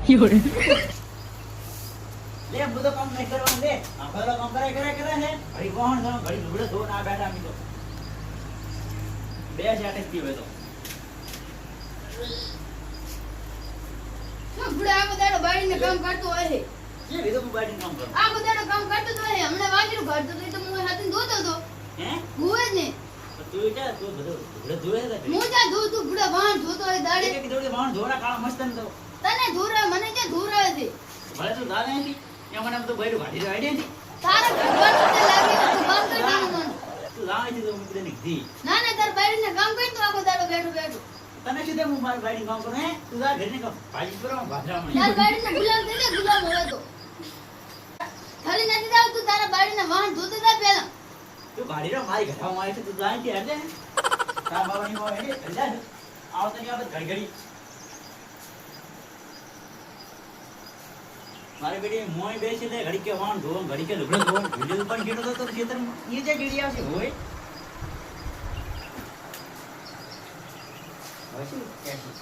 લે બધો કામ નહીં કરવાનું લે આ પેલો કામ કરે હે ઘડી કોણ છો ઘડી લુગડે ધો ના બેઠા મી તો બે જાટે પીવે તો ના બુડા આ બધાનો બાડીને કામ કરતો હોય છે કે વિધો હું બાડી કામ કરું આ બધાનો કામ કરતો તો હોય હમણાં વાજરું કાઢતો તો હું હાથે ધોતો તો હે ગુવે જ ને તું જા તું બધો લુગડે ધોએ છે હું જા ધો તું બુડા વાણ ધોતો હોય દાડે કે દોડી વાણ ધોરા કાળા મસ્ત ન તો તને ધોરા મને જે ધોરાવે છે ભલે તું દાને હતી એ મને બધું બૈરું કાઢી રાડી હતી તારા ભગવાન તે લાગે તો તું કામ કર દેવાનું મન તું લાવે છે તો હું કીધું નીકળી ના ના તાર બાડીને કામ કરી તો આખો દાડો બેઠો બેઠો તને શું દે હું મારી બાડી કામ કરું હે તું જા ઘરને કામ ભાજી કરો ભાજરા મને તાર બાડીને ગુલામ થઈ જા ગુલામ હવે તો ખાલી નથી જાવ તું તારા બાડીને વાહન ધોતે જા પહેલા તું ગાડી રો મારી ઘરમાં આવી છે તું જાય કે હરદે તાર બાવાની મો હેડે હરદે આવ તને આ ઘડી ઘડી મારી બેટી મોય બેસી દે ઘડી કે વાણ ધો ઘડી કે લુગડો ધો વિડિયો પણ ગીડો તો ખેતર એ જે ગીડી આવશે હોય હવે શું કહેશું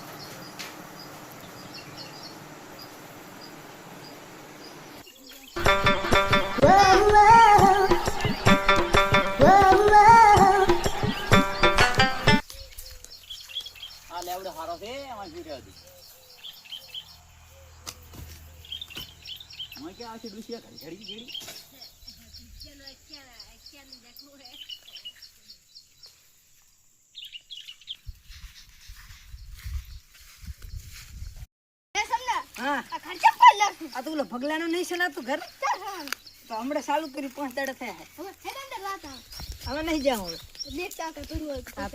આ લેવડો હારો છે આમાં જીડ્યો હતી मैं क्या आके दूसरी घड़ी घड़ी घड़ी हाँ આ ખર્ચા કોણ લાગતું आ तो बोलो भगलानो नहीं चलाતું घर तो हमने चालू કરી 5 દાડા થયા હે હવે હેડે રાતા હવે નહીં જાઉં હવે દેખતા કે કરું હોય હા,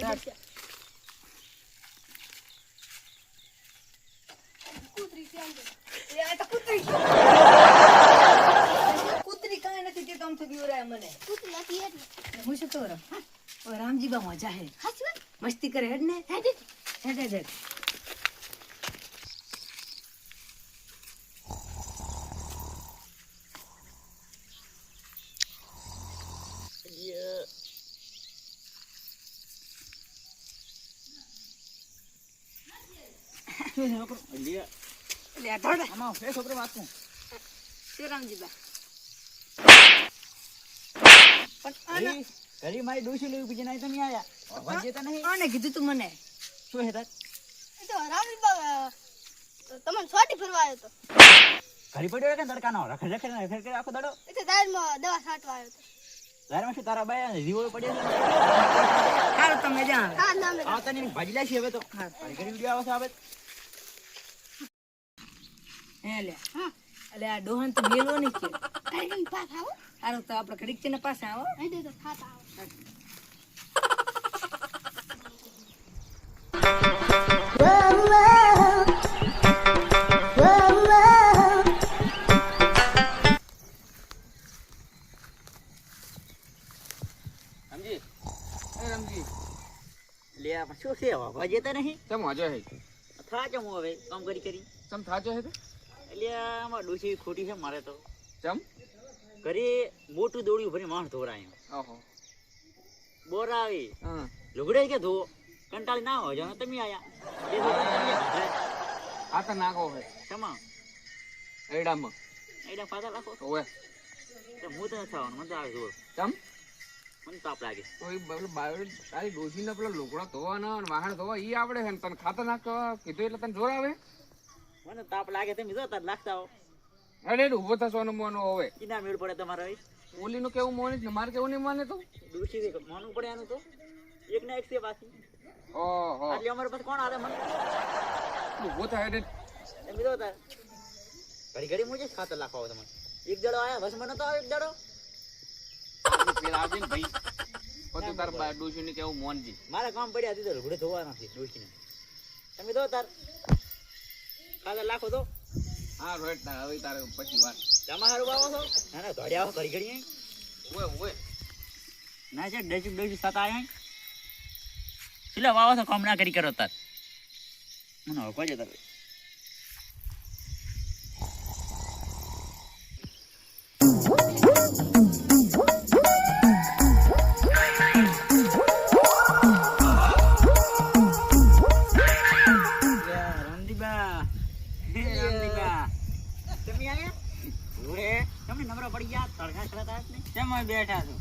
તો કૂતરી કેમ છે એ આ તો કૂતરી કૂતરી કાંઈ નથી તે કામ થઈ ગયું રે મને કૂતરી હતી એટલે હું શું કહું ઓ રામજી બા મજા હે હાચું વાત મસ્તી કરે હેડ ને હેડે હેડ હેડ હેડ लिया લે આ ધોડે આમાં ફેસ ઉપર વાતું તે રામજી બા પણ આને ઘરી મારી ડોસી લેવી બીજે નહીં તમે આયા વાજે તો નહીં આને કીધું તું મને શું હે તાર એ તો રામજી બાબા તમને છોટી ફરવા આવ્યો તો ઘરી પડ્યો કે તડકાનો રખડ રખડ રખડ કરી આખો દાડો એ તો દારમાં દવા છાંટવા આવ્યો તો દારમાં શું તારા બાયા જીવો પડ્યો છે હાલ તમે જાણ હા નામ આ તને ભાજી લાશી હવે તો હા. ઘરી વિડિયો આવે છે આવે હે લે હા અલે આ ડોહન તો મેલો નહીં કે કાઈ પાસ આવો હારું તો આપણે ઘડીક છે ને પાસે આવો હેડે તો ખાતા આવો સમજી એ રમજી લે આ શું છે વાજે તો નહીં ચમ વાજો હે થા ચમ હવે કામ કરી કરી ચમ થાજો હે તે એટલે આમાં ડોસી ખોટી છે મારે તો ચમ ઘરે મોટું દોડ્યું ભરી માણસ ધોરાયું ઓહો બોર આવી હા લુગડે કે ધો કંટાળી ના હોય જાણે તમે આયા એ તો તમે આ તો નાખો હે સમા એડામાં એડા પાછા રાખો ઓએ તો હું તો નથી આવવાનું મને તો આવે જોર ચમ મને તાપ લાગે તો એ પેલો બાયો તારી ડોશીને પેલો લોકડો ધોવાનો અને વાહણ ધોવા ઈ આવડે છે ને તને ખાતર નાખવા કીધું એટલે તને જોર આવે મને તાપ લાગે તમે જો તાર લાગતા હો અરે ઊભો થશો મોનો હવે કિના મેળ પડે તમારે હવે ઓલીનું કેવું મોને ને મારે કેવું નહીં માને તો ડોસી માનવું પડે આનું તો એક ના એક છે પાછી ઓહો એટલે અમારે પાસે કોણ આવે મને ઊભો થાય રે તમે જો તાર ઘડી ઘડી મુજે ખાતર લાખવા તમે એક દડો આયા બસ મને તો આવે એક દડો પેલા આવજે ને ભાઈ પછી તાર ડોશીને કેવું મોનજી મારા કામ પડ્યા હતી તો લુગડે ધોવાના છે ડોસીને તમે જો તાર ખાતર લાખો તો હા રોહિત હવે તારે પછી વાત જમા હારું આવો છો ના ના ધોડ્યા આવો ઘડી ઘડી ઓએ ઓએ ના છે ડેચુક ડેચુક સાતા આયા એટલે વાવો છો કામ ના કરી કરો તાર મને હવે કોઈ તાર રામદીબા રામદીબા આયા ઓએ તમને નવરો પડી ગયા તડકા ચડાતા હશે ને કેમ બેઠા છો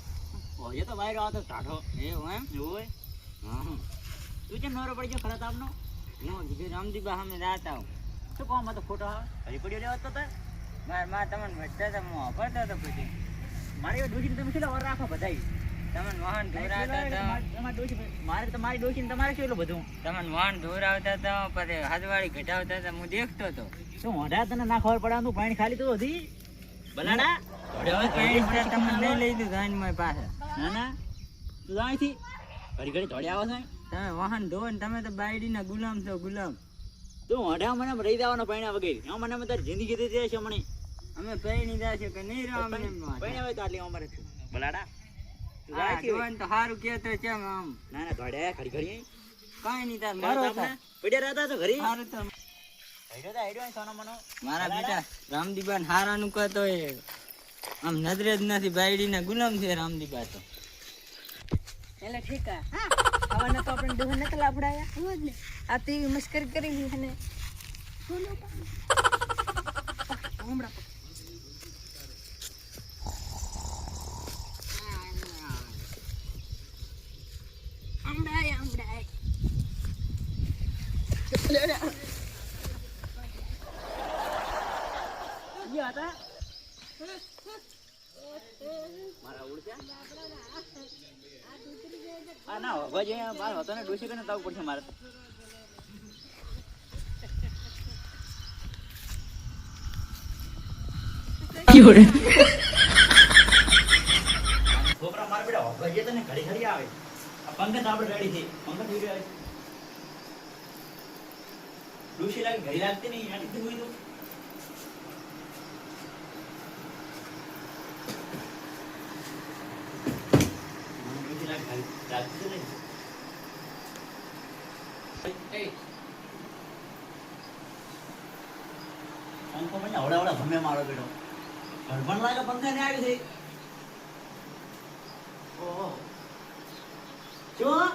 ઓય તો બહાર આવતો ટાઢો એવું એમ ઓય હા તું કેમ નવરો પડી ગયો ખરા તાપનો હું કીધું રામદીબા સામે રાત આવું શું કોમ હતો ખોટો આવે હરી પડ્યો લેવા તો તાર મારા માં તમને ભટતા હતા હું વાપરતો હતો પછી મારી ડોશી તમે કેટલા વાર રાખો બધાય તમને વાહન ધોરાવતા હતા મારે તમારી ડોશી ને તમારે કેટલું બધું તમને વાહન ધોરાવતા હતા પછી હાથવાળી ઘટાવતા હતા હું દેખતો હતો શું મોઢા તને ના ખબર પડે તું પાણી ખાલી તો હતી બલાડા પાણી તમને નહીં લઈ લીધું ધાનમાં પાસે ના ના તું જાણીથી ઘડી ઘડી ધોડી આવો છો તમે વાહન ધો ને તમે તો બાયડીના ગુલામ છો ગુલામ તું મોઢા મને રહી જવાનો પૈણા વગેરે હા મને તારી જિંદગી દીધી છે મને અમે પૈણી જાશે કે નહીં રહો અમને પૈણા હોય તો આટલી અમારે બલાડા તું હા જાણીથી હોય. જોવાનું તો સારું કહેતો કેમ આમ ના ના ધોડ્યા ઘડી ઘડી કાંઈ નહીં તાર મારો હતા પડ્યા રહેતા તો ઘરે સારું તો હેડ્યો તો હેડ્યો સોનો મનો મારા બેટા રામદીબા હારાનું કહેતો એ આમ નજરે જ નથી બાયડીના ગુલામ છે રામદીબા તો એટલે ઠીક હા આવાના તો આપણે દોહન નતા લાફડાયા હું જ ને આ તો એવી મસ્કરી કરી છે ને હમણાં હમણાં યા હતા મારા ઉડ્યા આ ના હવે જે માર હતો ને ડોસી કરીને તાવ પડશે મારે છોકરા મારા બેટા હવે જે તને ઘડી ઘડી આવે આ પંકજ આપણે રેડી છે પંકજ વિડિયો આવે ડોસી લાગે ઘડી લાગતી નહીં એના કીધું હોય તો પંખો મને હવડા ભમે મારો બેટો ગરબણ લાગે પંખા ને આવી છે ઓહો શું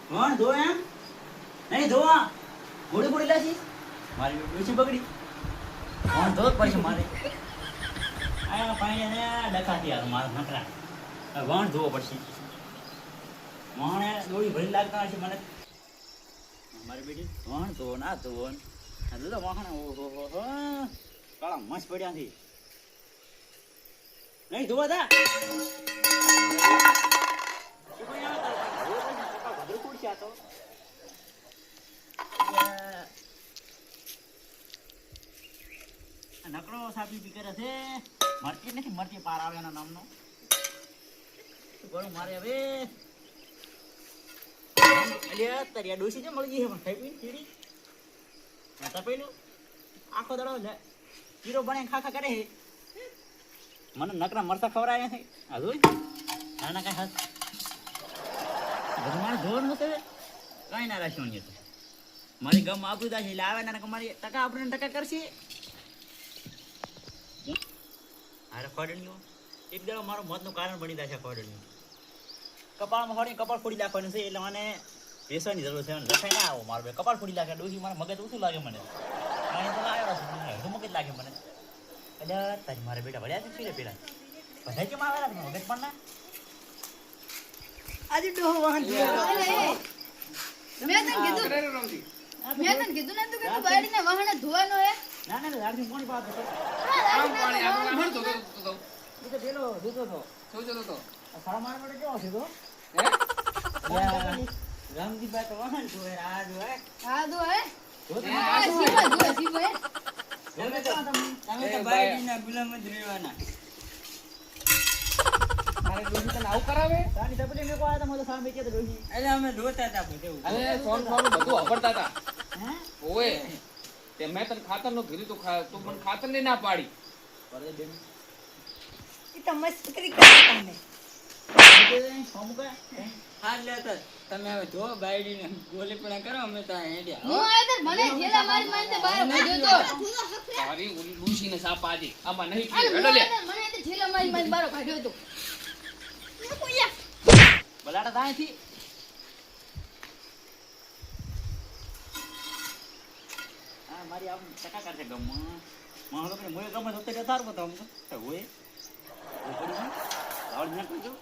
કોણ ધો એમ નહીં ધોવા ગોળી ગોળી લાસી મારી ડોસી બગડી કોણ ધો પછી મારે આ પાણી ને ડકાતી યાર મારા નકરા વાણ ધોવો પડશે વાણે દોડી ભરી લાગતા હશે મને મારી બેટી વાણ ધોવો ના ધોવો તો વાહણ ઓહો હો કાળા મસ્ત પડ્યા છે નહીં ધોવા દા નકરો સાપી પી કરે છે મરતી નથી મરતી પાર આવે એના નામનો ગળું મારે હવે અલ્યા તરિયા ડોસી છે મળી ગઈ છે પણ ખાઈ પી ચીડી તપેલું આખો દડો જીરો બને ખાખા કરે છે મને નકરા મરસા ખવડાવ્યા છે આ જોઈ નાના કાંઈ હાથ બધું મારે જોવાનું હતું કાંઈ ના રાખ્યું નહીં મારી ગમ આપી દા છે એટલે આવે ના મારી ટકા આપણે ટકા કરશે અરે ખોડણીઓ એક દાડો મારો મોતનું કારણ બની જાય છે ખોડણીઓ કપાળમાં ખોડી કપાળ ફોડી નાખવાનું છે એટલે મને બેસવાની જરૂર છે લખાઈ ના આવો મારો બે કપાળ ફોડી નાખે ડોસી મારે મગજ ઓછું લાગે મને પાણી તો આવ્યો છે મગજ લાગે મને એટલે તારી મારે બેટા વળ્યા છે પેલા બધા કેમ આવેલા છે મગજ પણ ના આજે ડોહો વાહન મેં તને કીધું ને તું કે તું બાયડીના વાહન ધોવાનો હે ના ના લાડથી કોની વાત છે આમ પાણી આમ વાહણ ધોતો તો એ તો પેલો ધોતો હતો શું જતો તો સારા મારા માટે કેવો છે તો રામદીબા તો વાહન ધોવે આ જો હા ધો હે ધોતો આ સીવા ધો સીવો હે તમે તો એ બાયડીના ગુલામ જ રહેવાના તારે ડોસી તને આવું કરાવે તારી તપલી મેં કોઈ આતા મતો સામે કે ડોસી એટલે અમે ધોતા હતા બધું અરે સોન સોન બધું વાપરતા હતા હે ઓએ તે મેં તને ખાતર નું કીધું તું મને ખાતર ની ના પાડી પરદે બેન એ તો મસ્કરી કરે તમે અમુક હાલ લેતા તમે હવે ધો બાયડીને ગોલી પણ કરો અમે તો હેડ્યા હું આવ્યો તો મને જેલા મારી મારીને બહાર કાઢ્યો તો તારી ઓલી ડોસી ને સાપ આજી આમાં નહીં અરે પીએ હેડો લે મને તો જેલા મારીને બહાર કાઢ્યો તો બલાડા તાંથી આ મારી આમ ટકા કરશે ગમ મારો કે મોય ગમે તો તે તાર બતાવ તો હોય પડી આવડ ના કરજો